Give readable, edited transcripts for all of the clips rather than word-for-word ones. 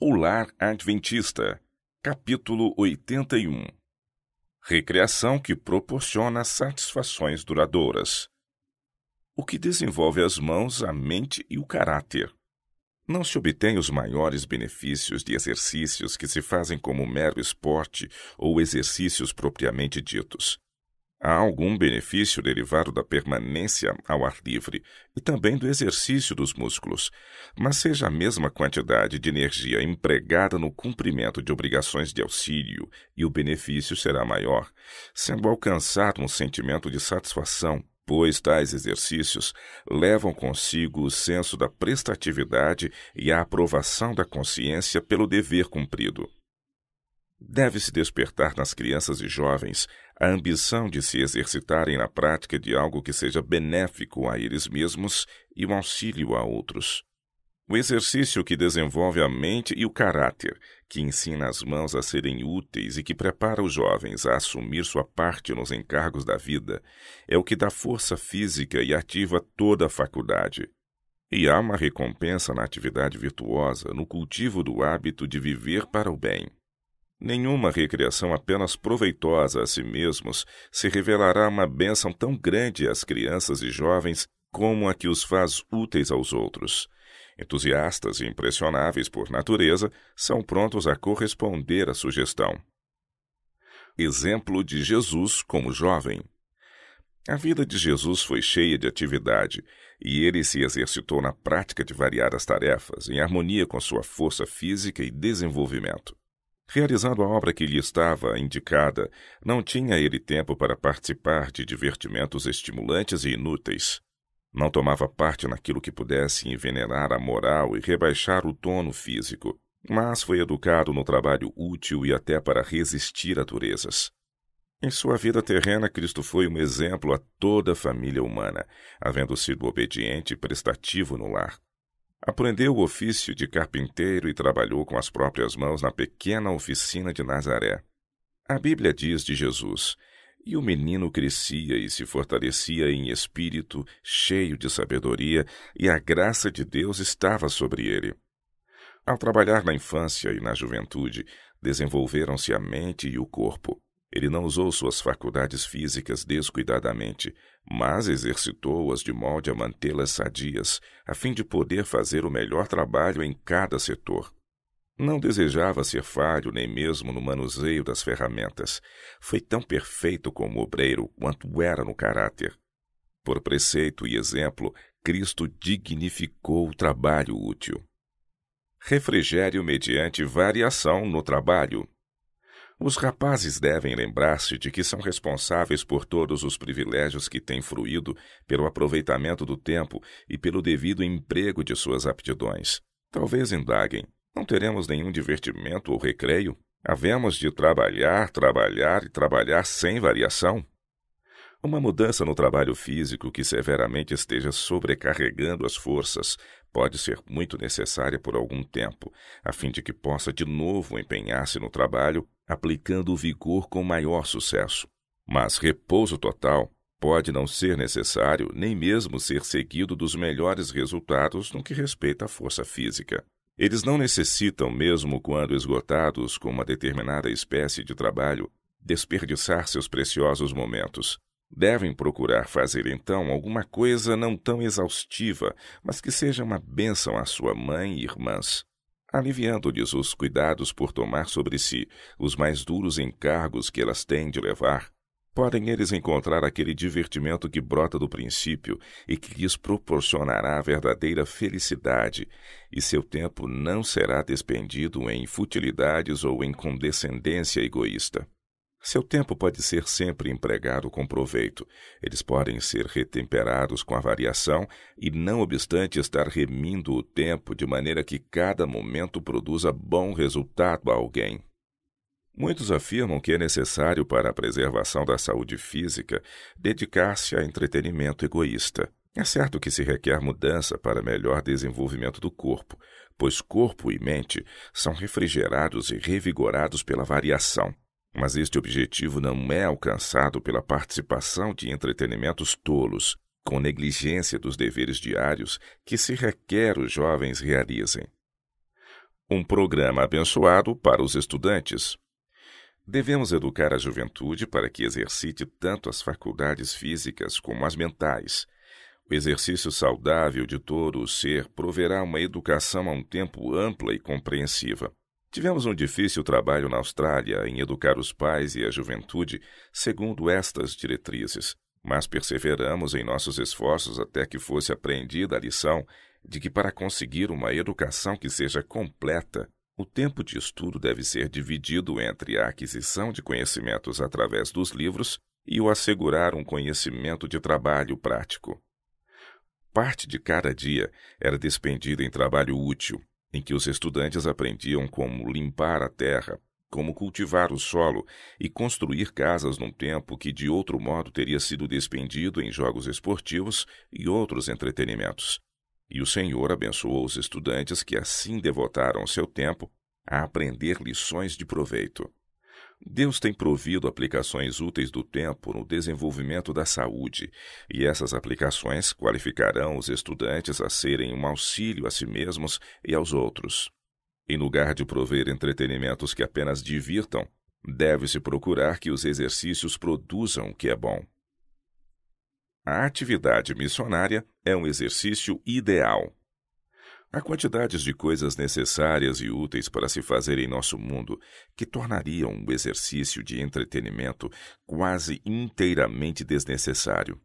O Lar Adventista, capítulo 81. Recreação que proporciona satisfações duradouras. O que desenvolve as mãos, a mente e o caráter. Não se obtém os maiores benefícios de exercícios que se fazem como mero esporte ou exercícios propriamente ditos. Há algum benefício derivado da permanência ao ar livre e também do exercício dos músculos, mas seja a mesma quantidade de energia empregada no cumprimento de obrigações de auxílio e o benefício será maior, sendo alcançado um sentimento de satisfação, pois tais exercícios levam consigo o senso da prestatividade e a aprovação da consciência pelo dever cumprido. Deve-se despertar nas crianças e jovens a ambição de se exercitarem na prática de algo que seja benéfico a eles mesmos e um auxílio a outros. O exercício que desenvolve a mente e o caráter, que ensina as mãos a serem úteis e que prepara os jovens a assumir sua parte nos encargos da vida, é o que dá força física e ativa toda a faculdade. E há uma recompensa na atividade virtuosa, no cultivo do hábito de viver para o bem. Nenhuma recreação apenas proveitosa a si mesmos se revelará uma bênção tão grande às crianças e jovens como a que os faz úteis aos outros. Entusiastas e impressionáveis por natureza, são prontos a corresponder à sugestão. Exemplo de Jesus como jovem. A vida de Jesus foi cheia de atividade, e ele se exercitou na prática de variadas tarefas, em harmonia com sua força física e desenvolvimento. Realizando a obra que lhe estava indicada, não tinha ele tempo para participar de divertimentos estimulantes e inúteis. Não tomava parte naquilo que pudesse envenenar a moral e rebaixar o tono físico, mas foi educado no trabalho útil e até para resistir a durezas. Em sua vida terrena, Cristo foi um exemplo a toda a família humana, havendo sido obediente e prestativo no lar. Aprendeu o ofício de carpinteiro e trabalhou com as próprias mãos na pequena oficina de Nazaré. A Bíblia diz de Jesus: "E o menino crescia e se fortalecia em espírito, cheio de sabedoria, e a graça de Deus estava sobre ele." Ao trabalhar na infância e na juventude, desenvolveram-se a mente e o corpo. Ele não usou suas faculdades físicas descuidadamente, mas exercitou-as de modo a mantê-las sadias, a fim de poder fazer o melhor trabalho em cada setor. Não desejava ser falho nem mesmo no manuseio das ferramentas. Foi tão perfeito como obreiro quanto era no caráter. Por preceito e exemplo, Cristo dignificou o trabalho útil. Refrigério mediante variação no trabalho. Os rapazes devem lembrar-se de que são responsáveis por todos os privilégios que têm fruído pelo aproveitamento do tempo e pelo devido emprego de suas aptidões. Talvez indaguem: não teremos nenhum divertimento ou recreio? Havemos de trabalhar e trabalhar sem variação? Uma mudança no trabalho físico que severamente esteja sobrecarregando as forças pode ser muito necessária por algum tempo, a fim de que possa de novo empenhar-se no trabalho, aplicando o vigor com maior sucesso. Mas repouso total pode não ser necessário, nem mesmo ser seguido dos melhores resultados no que respeita à força física. Eles não necessitam, mesmo quando esgotados com uma determinada espécie de trabalho, desperdiçar seus preciosos momentos. Devem procurar fazer, então, alguma coisa não tão exaustiva, mas que seja uma bênção à sua mãe e irmãs, aliviando-lhes os cuidados por tomar sobre si os mais duros encargos que elas têm de levar. Podem eles encontrar aquele divertimento que brota do princípio e que lhes proporcionará a verdadeira felicidade, e seu tempo não será despendido em futilidades ou em condescendência egoísta. Seu tempo pode ser sempre empregado com proveito. Eles podem ser retemperados com a variação e, não obstante, estar remindo o tempo de maneira que cada momento produza bom resultado a alguém. Muitos afirmam que é necessário para a preservação da saúde física dedicar-se a entretenimento egoísta. É certo que se requer mudança para melhor desenvolvimento do corpo, pois corpo e mente são refrigerados e revigorados pela variação. Mas este objetivo não é alcançado pela participação de entretenimentos tolos, com negligência dos deveres diários que se requer os jovens realizem. Um programa abençoado para os estudantes. Devemos educar a juventude para que exercite tanto as faculdades físicas como as mentais. O exercício saudável de todo o ser proverá uma educação a um tempo ampla e compreensiva. Tivemos um difícil trabalho na Austrália em educar os pais e a juventude segundo estas diretrizes, mas perseveramos em nossos esforços até que fosse aprendida a lição de que, para conseguir uma educação que seja completa, o tempo de estudo deve ser dividido entre a aquisição de conhecimentos através dos livros e o assegurar um conhecimento de trabalho prático. Parte de cada dia era despendida em trabalho útil, em que os estudantes aprendiam como limpar a terra, como cultivar o solo e construir casas num tempo que de outro modo teria sido despendido em jogos esportivos e outros entretenimentos. E o Senhor abençoou os estudantes que assim devotaram seu tempo a aprender lições de proveito. Deus tem provido aplicações úteis do tempo no desenvolvimento da saúde, e essas aplicações qualificarão os estudantes a serem um auxílio a si mesmos e aos outros. Em lugar de prover entretenimentos que apenas divirtam, deve-se procurar que os exercícios produzam o que é bom. A atividade missionária é um exercício ideal. Há quantidades de coisas necessárias e úteis para se fazer em nosso mundo que tornariam o exercício de entretenimento quase inteiramente desnecessário.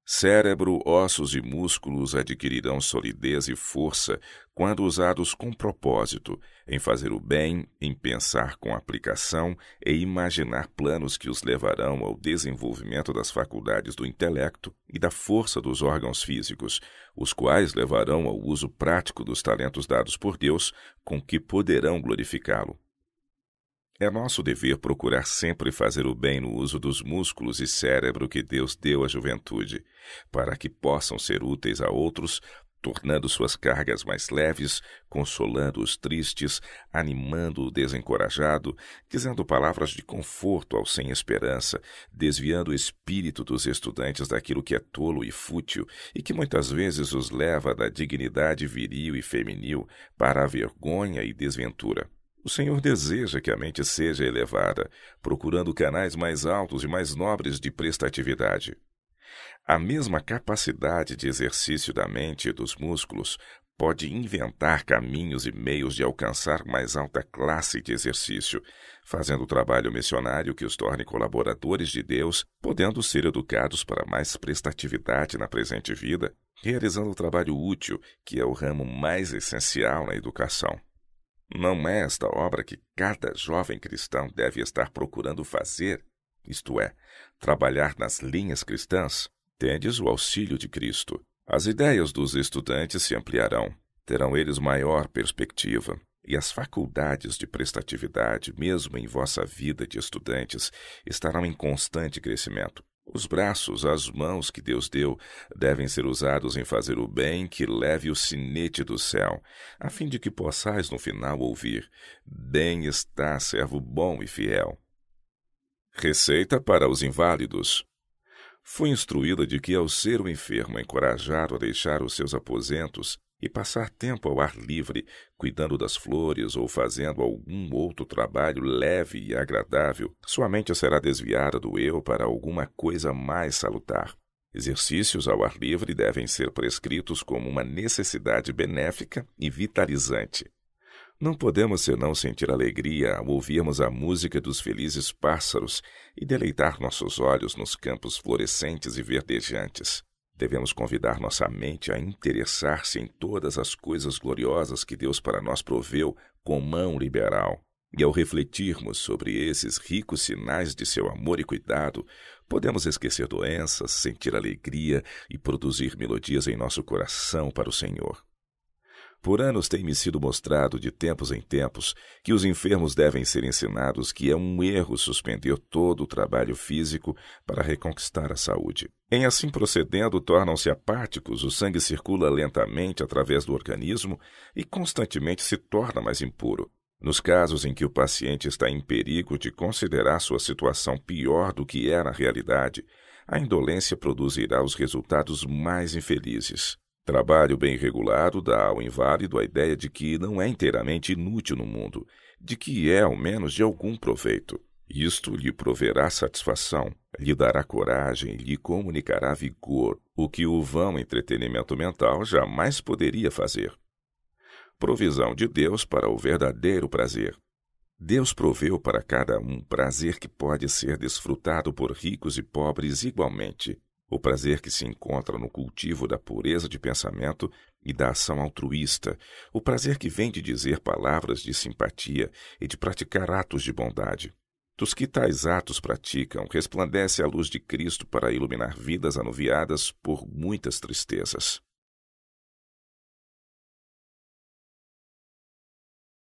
Cérebro, ossos e músculos adquirirão solidez e força quando usados com propósito, em fazer o bem, em pensar com aplicação e imaginar planos que os levarão ao desenvolvimento das faculdades do intelecto e da força dos órgãos físicos, os quais levarão ao uso prático dos talentos dados por Deus, com que poderão glorificá-lo. É nosso dever procurar sempre fazer o bem no uso dos músculos e cérebro que Deus deu à juventude, para que possam ser úteis a outros, tornando suas cargas mais leves, consolando os tristes, animando o desencorajado, dizendo palavras de conforto aos sem esperança, desviando o espírito dos estudantes daquilo que é tolo e fútil e que muitas vezes os leva da dignidade viril e feminil para a vergonha e desventura. O Senhor deseja que a mente seja elevada, procurando canais mais altos e mais nobres de prestatividade. A mesma capacidade de exercício da mente e dos músculos pode inventar caminhos e meios de alcançar mais alta classe de exercício, fazendo o trabalho missionário que os torne colaboradores de Deus, podendo ser educados para mais prestatividade na presente vida, realizando o trabalho útil, que é o ramo mais essencial na educação. Não é esta obra que cada jovem cristão deve estar procurando fazer, isto é, trabalhar nas linhas cristãs? Tendes o auxílio de Cristo. As ideias dos estudantes se ampliarão, terão eles maior perspectiva, e as faculdades de prestatividade, mesmo em vossa vida de estudantes, estarão em constante crescimento. Os braços, as mãos que Deus deu, devem ser usados em fazer o bem que leve o sinete do céu, a fim de que possais no final ouvir: bem está, servo bom e fiel. Receita para os inválidos. Fui instruída de que, ao ser o enfermo encorajado a deixar os seus aposentos e passar tempo ao ar livre, cuidando das flores ou fazendo algum outro trabalho leve e agradável, sua mente será desviada do eu para alguma coisa mais salutar. Exercícios ao ar livre devem ser prescritos como uma necessidade benéfica e vitalizante. Não podemos senão sentir alegria ao ouvirmos a música dos felizes pássaros e deleitar nossos olhos nos campos florescentes e verdejantes. Devemos convidar nossa mente a interessar-se em todas as coisas gloriosas que Deus para nós proveu com mão liberal. E ao refletirmos sobre esses ricos sinais de seu amor e cuidado, podemos esquecer doenças, sentir alegria e produzir melodias em nosso coração para o Senhor. Por anos tem-me sido mostrado, de tempos em tempos, que os enfermos devem ser ensinados que é um erro suspender todo o trabalho físico para reconquistar a saúde. Em assim procedendo, tornam-se apáticos, o sangue circula lentamente através do organismo e constantemente se torna mais impuro. Nos casos em que o paciente está em perigo de considerar sua situação pior do que é na realidade, a indolência produzirá os resultados mais infelizes. Trabalho bem regulado dá ao inválido a ideia de que não é inteiramente inútil no mundo, de que é, ao menos, de algum proveito. Isto lhe proverá satisfação, lhe dará coragem, lhe comunicará vigor, o que o vão entretenimento mental jamais poderia fazer. Provisão de Deus para o verdadeiro prazer. Deus proveu para cada um prazer que pode ser desfrutado por ricos e pobres igualmente. O prazer que se encontra no cultivo da pureza de pensamento e da ação altruísta, o prazer que vem de dizer palavras de simpatia e de praticar atos de bondade. Dos que tais atos praticam, resplandece a luz de Cristo para iluminar vidas anuviadas por muitas tristezas.